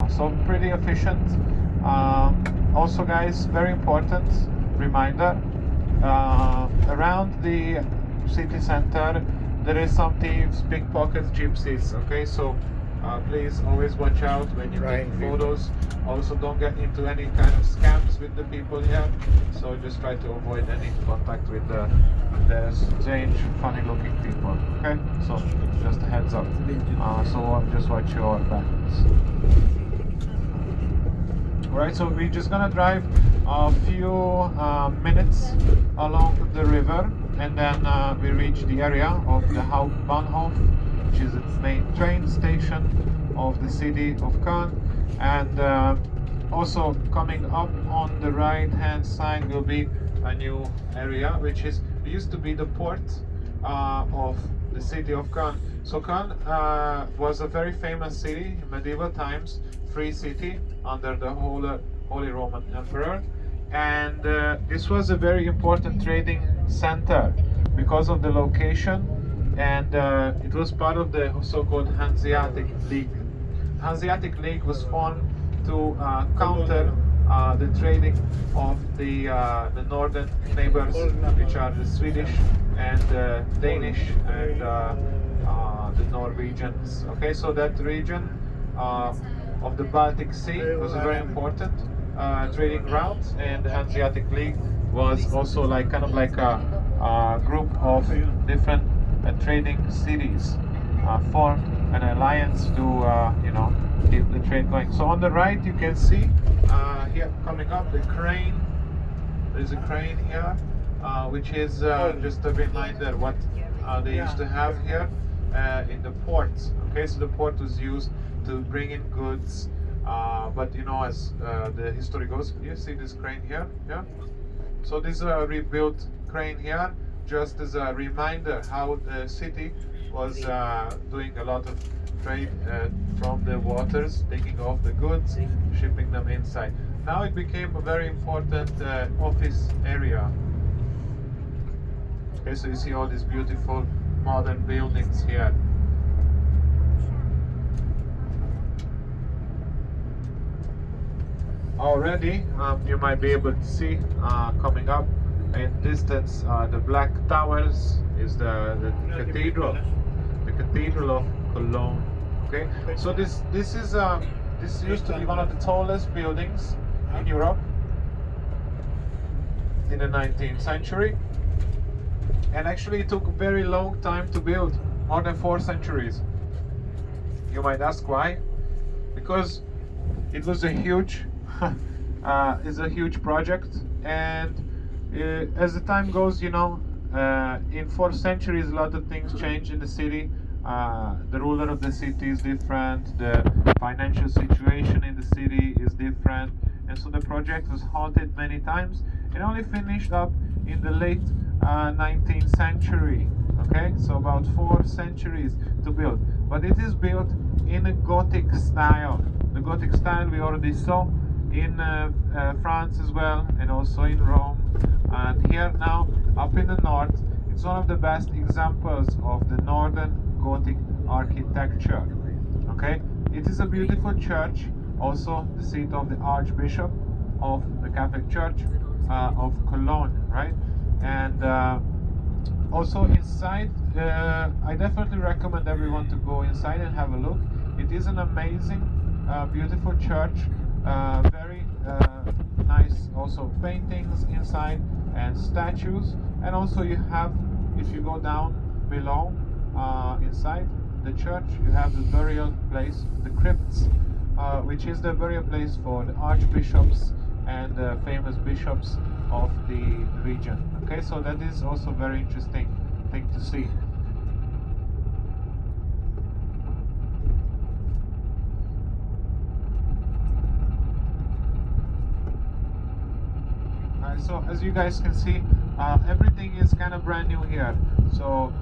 So pretty efficient. Also guys, very important reminder, around the city center there is some thieves, pickpockets, gypsies. Okay, so please always watch out when you take photos. Also don't get into any kind of scams with the people here, so just try to avoid any contact with the strange, funny looking people. Okay, so just a heads up. So just watch your backs. Alright, so we're just gonna drive a few minutes along the river, and then we reach the area of the Hauptbahnhof, which is the main train station of the city of Cologne. And also coming up on the right hand side will be a new area, which used to be the port of the city of Cologne. So Cologne was a very famous city in medieval times, free city under the Holy Roman Emperor, and this was a very important trading center because of the location, and it was part of the so-called Hanseatic League. Hanseatic League was formed to counter the trading of the northern neighbors, which are the Swedish and Danish and the Norwegians. Okay, so that region of the Baltic Sea was a very important trading route, and the Hanseatic League was also like kind of like a group of different trading cities formed an alliance to keep the trade going. So on the right you can see here coming up the crane. There's a crane here, which is just a reminder what they used to have here in the port. Okay, so the port was used to bring in goods, but as the history goes, you see this crane here, yeah. So this is a rebuilt crane here, just as a reminder how the city was doing a lot of trade from the waters, taking off the goods, shipping them inside. Now it became a very important office area. Okay, so you see all these beautiful modern buildings here. Already you might be able to see coming up in distance the black towers is the cathedral of Cologne. Okay, so this used to be one of the tallest buildings in Europe in the 19th century, and actually it took a very long time to build, more than 4 centuries. You might ask why? Because it was a huge it's a huge project, and as the time goes, in 4 centuries a lot of things changed in the city. The ruler of the city is different, the financial situation in the city is different, and so the project was halted many times and only finished up in the late 19th century. Okay, so about 4 centuries to build, but it is built in a Gothic style. The Gothic style we already saw in France as well, and also in Rome, and here now up in the north. It's one of the best examples of the northern Gothic architecture. Okay, it is a beautiful church, also the seat of the Archbishop of the Catholic Church of Cologne, right? And also inside, I definitely recommend everyone to go inside and have a look. It is an amazing, beautiful church. Very nice also paintings inside and statues, and also you have, if you go down below inside the church, you have the burial place, the crypts, which is the burial place for the archbishops and the famous bishops of the region. Okay, so that is also very interesting thing to see. So as you guys can see, everything is kind of brand new here. So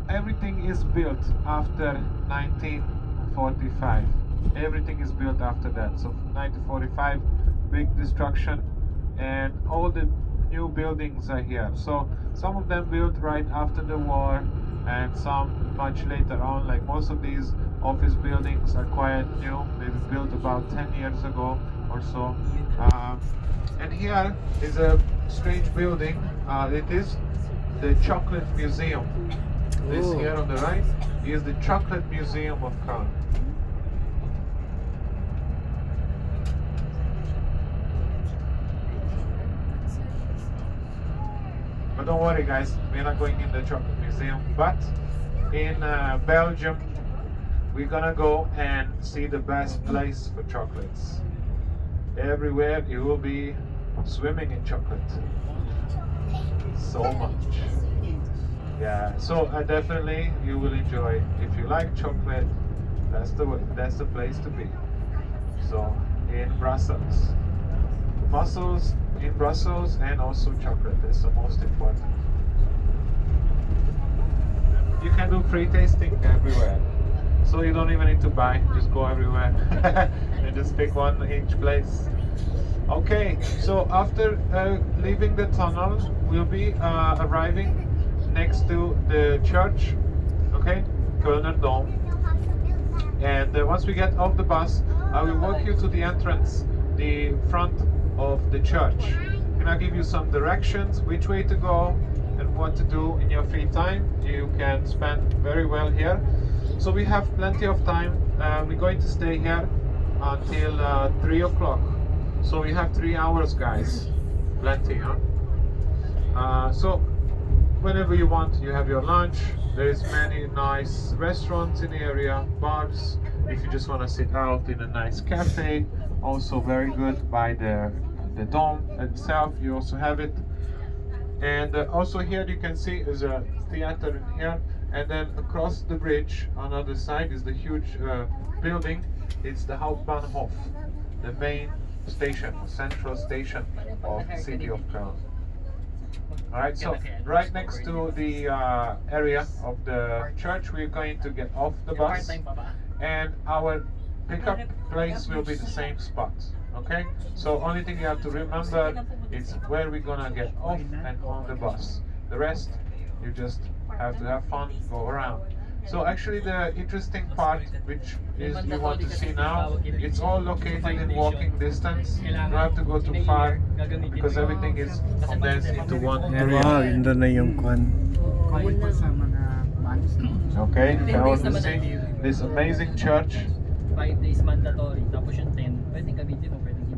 everything is built after 1945. Everything is built after that. So 1945, big destruction, and all the new buildings are here. So some of them built right after the war, and some much later on. Like most of these office buildings are quite new. They were built about 10 years ago or so. And here is a strange building. It is the Chocolate Museum. This here on the right is the Chocolate Museum of Cologne. But don't worry guys, we're not going in the chocolate museum, but in Belgium we're gonna go and see the best place for chocolates. Everywhere you will be swimming in chocolate. So much. Yeah, so definitely you will enjoy. If you like chocolate, that's the place to be. So in Brussels. Mussels in Brussels and also chocolate is the most important. You can do free tasting everywhere, so you don't even need to buy, just go everywhere and just pick one each place. Okay, so after leaving the tunnel we'll be arriving next to the church, okay, Kölner Dom. And once we get off the bus, I will walk you to the entrance, the front of the church. And I'll give you some directions, which way to go and what to do in your free time. You can spend very well here. So we have plenty of time. We're going to stay here until 3 o'clock. So we have 3 hours, guys. Plenty, huh? So whenever you want, you have your lunch. There's many nice restaurants in the area, bars. If you just want to sit out in a nice cafe, also very good by the dome itself. You also have it. And also here you can see is a theater in here. And then across the bridge on the other side is the huge building. It's the Hauptbahnhof, the main station, central station of the city of Cologne. Alright, so right next to the area of the church, we're going to get off the bus, and our pickup place will be the same spot. Okay, so only thing you have to remember is where we're gonna get off and on the bus. The rest, you just have to have fun, go around. So actually the interesting part, which is you want to see now, it's all located in walking distance. You don't have to go too far because everything is condensed into one area. Wow, yun na yung kwan. Okay, you can also see this amazing church. 5 days mandatory, tapos yung 10, pwedeng gamitin mo, pwedeng hindi.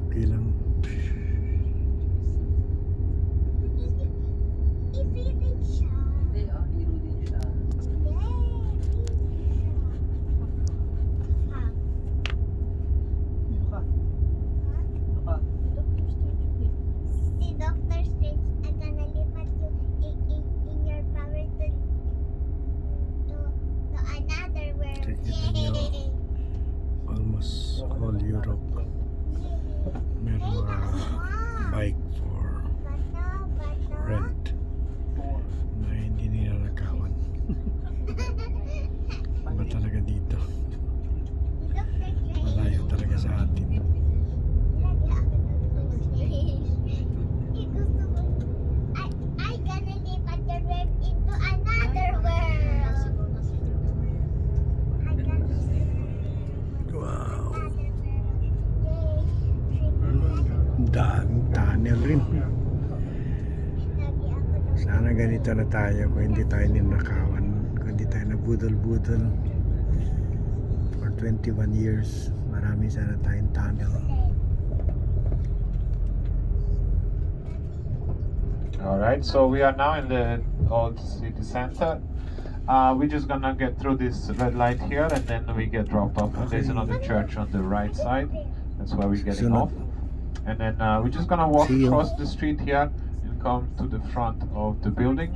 Okay lang. Almost all Europe. Meron mga Sana ganito na tayo kung hindi tayo ninakawan, kung hindi tayo nabudol-budol. For 21 years, marami sana tayong tunnel. Alright, so we are now in the old city center. We're just gonna get through this red light here and then we get dropped off. And there's another church on the right side. That's where we're getting Sunod. off. And then we're just gonna walk See you. across the street here and come to the front of the building.